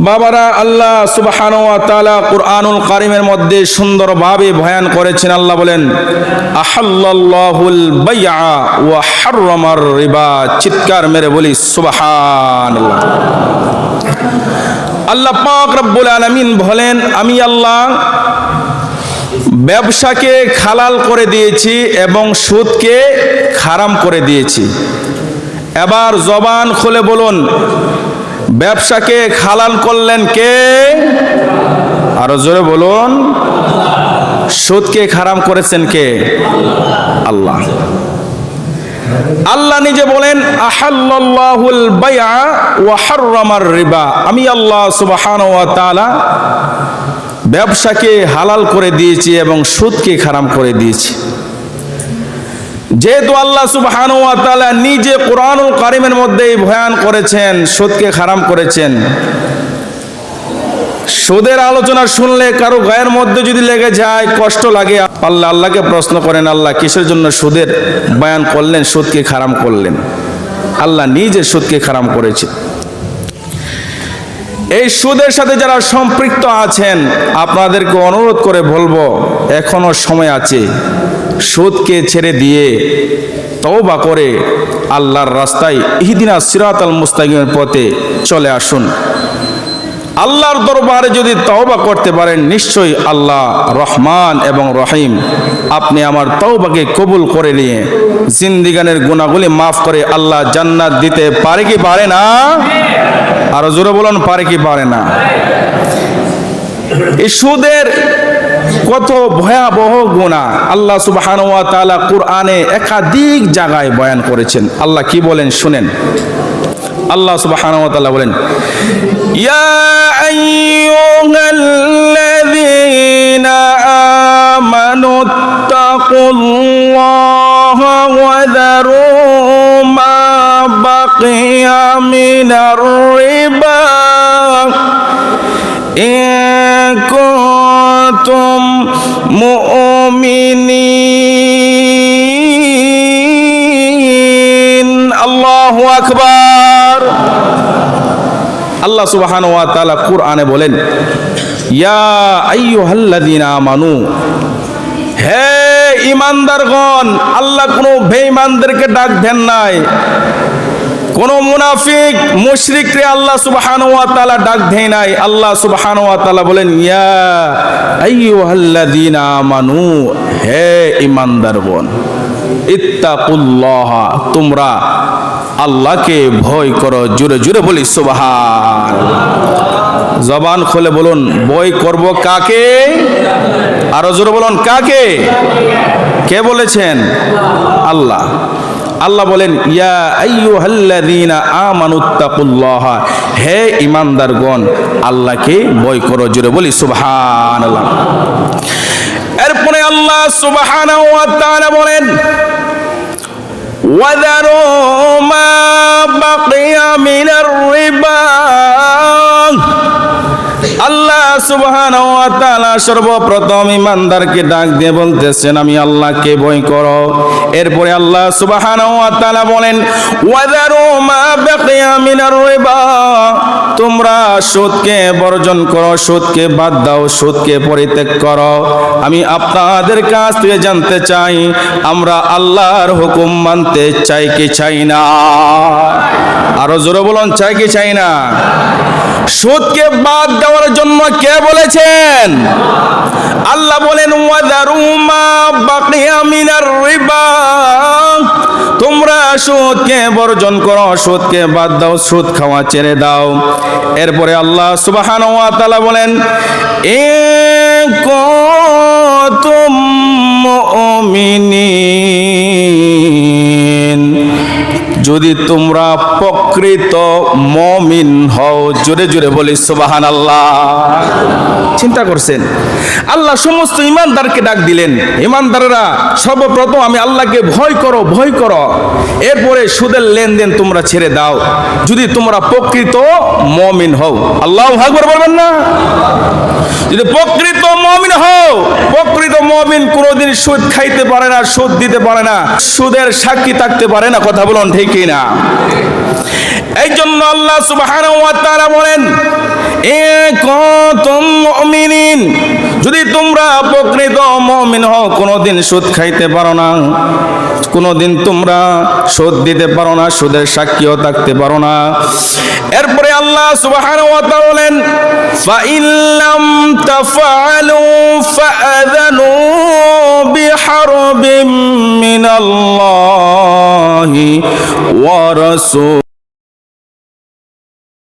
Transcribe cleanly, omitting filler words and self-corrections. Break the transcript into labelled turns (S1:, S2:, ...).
S1: বাবারা, আল্লাহ সুবহানাহু ওয়া তাআলা কুরআনুল কারীমের মধ্যে সুন্দরভাবে বয়ান করেছেন। আল্লাহ বলেন, আহাল্লাল্লাহুল বাইআ ওয়া হাররামার রিবা। চিৎকার মেরে বলি সুবহানাল্লাহ। আল্লাহ পাক রব্বুল আলামিন বলেন, আমি আল্লাহ ব্যবসাকে হালাল করে দিয়েছি এবং সুদকে হারাম করে দিয়েছি। এবার জবান খুলে বলুন, ব্যবসাকে হালাল করলেন কে? আরো জোরে বলুন। সুদকে হারাম করেছেন কে? আল্লাহ। আল্লাহ নিজে বলেন, আহাল্লাল্লাহুল বাইআ ওয়া হাররামার রিবা। আমি আল্লাহ সুবহানাহু ওয়া তাআলা ব্যবসাকে হালাল করে দিয়েছি এবং সুদকে হারাম করে দিয়েছি। যেহেতু আল্লাহ সুবহানাহু ওয়া তাআলা নিজে কুরআনুল কারীমের মধ্যেই বয়ান করেছেন, সুদকে হারাম করেছেন। সুদের আলোচনা শুনলে কারো গায়ের মধ্যে যদি লেগে যায়, কষ্ট লাগে, আল্লাহকে প্রশ্ন করেন, আল্লাহ কিসের জন্য সুদের বয়ান করলেন, সুদকে হারাম করলেন? আল্লাহ নিজে সুদকে হারাম করেছে। এই সুদের সাথে যারা সম্পৃক্ত আছেন, আপনাদেরকে অনুরোধ করে বলবো, এখনো সময় আছে। সুদকে ছেড়ে দিয়ে তওবা করে আল্লাহর রাস্তায় ইহদিনাস সিরাতাল মুস্তাকিমের পথে চলে আসুন। আল্লাহর দরবারে যদি তওবা করতে পারেন, নিশ্চয়ই আল্লাহ রহমান এবং রহিম আপনি আমার তওবাকে কবুল করে নিয়ে জিন্দিগানের গুনাহগুলি মাফ করে আল্লাহ জান্নাত দিতে পারে কি পারে না? আরো জোরে বলুন, পারে কি পারে না? এই সুদের কত ভয়াবহ গুনাহ আল্লাহ সুবহানাহু ওয়া তাআলা কুরআনে একাধিক জায়গায় বয়ান করেছেন। আল্লাহ কি বলেন শুনেন। আল্লাহ সুবহানাহু ওয়া তাআলা বলেন, ইয়া আইয়ুহাল্লাযীনা আমানুত্তাকুল্লাহা ওয়া যারু মা বাকিয়া মিনার রিবা ইন কুনতুম মুমিনিন। আল্লাহু আকবার। আল্লাহ সুবহানাহু ওয়া তাআলা কুরআনে বলেন, ইয়া আইয়ুহাল্লাযীনা আমানু, হে ঈমানদারগণ। আল্লাহ কোনো বেঈমানদেরকে ডাক দেন নাই, কোন মুনাফিক মুশরিকরে আল্লাহ সুবহানাহু ওয়া তাআলা ডাক দেয় নাই। আল্লাহ সুবহানাহু ওয়া তাআলা বলেন, ইয়া আইয়ুহাল্লাযীনা আমানু, হে ঈমানদারগণ, ইত্তাকুল্লাহ, তোমরা আল্লাহকে ভয় করো। জোরে জোরে বলি সুবহানাল্লাহ। জবান খুলে বলুন, ভয় করব কাকে? আরো জোরে বলুন, কাকে? কে বলেছেন? আল্লাহ। আল্লাহ বলেন, ইয়া আইয়ুহাল্লাযীনা আমানুত্তাকুল্লাহ, হে ঈমানদারগণ, আল্লাহকে ভয় করো। জোরে বলি সুবহানাল্লাহ। এরপরে আল্লাহ সুবহানাহু ওয়া তাআলা বলেন, ওয়া যারু মা বাকিয়া মিনার রিবা। আল্লাহ সুবহানাহু ওয়া তাআলা সর্বপ্রথম ঈমানদারকে ডাক দিয়ে বলতেছেন, আমি আল্লাহকে ভয় করো। এরপরে আল্লাহ সুবহানাহু ওয়া তাআলা বলেন, ওয়া যারু মা বাকিয়া মিনার রিবা, তোমরা সুদকে বর্জন করো, সুদকে বাদ দাও, সুদকে পরিত্যাগ করো। আমি আপনাদের কাছ থেকে জানতে চাই, আমরা আল্লাহর হুকুম মানতে চাই কি চাই না? আরো জোরে বলুন, চাই কি চাই না? সুদকে বাদ দেওয়ার জন্য কে বলেছেন? আল্লাহ বলেন, ওয়া যারু মা বাকিয়া মিনার রিবা, তোমরা সুদকে বর্জন করো, সুদকে বাদ দাও, সুদ খাওয়া ছেড়ে দাও। এরপরে আল্লাহ সুবহানাহু ওয়া তাআলা বলেন, ইন কুনতুম মুমিনিন, যদি তোমরা প্রকৃত মুমিন হও। জোরে জোরে বলি সুবহানাল্লাহ। চিন্তা করছেন, আল্লাহ সমস্ত ঈমানদারকে ডাক দিলেন, ঈমানদাররা সর্বপ্রথম আমি আল্লাহকে ভয় করো, ভয় করো। এরপরে সুদের লেনদেন তোমরা ছেড়ে দাও, যদি তোমরা প্রকৃত মুমিন হও। আল্লাহু আকবার বলবেন না? যদি প্রকৃত মুমিন হও, প্রকৃত মুমিন কোনোদিন সুদ খাইতে পারে না, সুদ দিতে পারে না, সুদের সাক্ষী থাকতে পারে না। কথা বলুন ঠিক কি না? এই জন্য আল্লাহ সুবহানাহু ওয়া তাআলা বলেন, যদি তোমরা প্রকৃত মুমিন হও কোনোদিন সুদ খাইতে পারো না, কোনোদিন তোমরা সুদ দিতে পারো না, সুদের সাক্ষীও থাকতে পারো না। এরপরে আল্লাহ সুবহানাহু ওয়া তাআলা বলেন ফাইন লাম তাফআলু ফাআযানু বিহারবিম মিনাল্লাহি ওয়া রাসূল।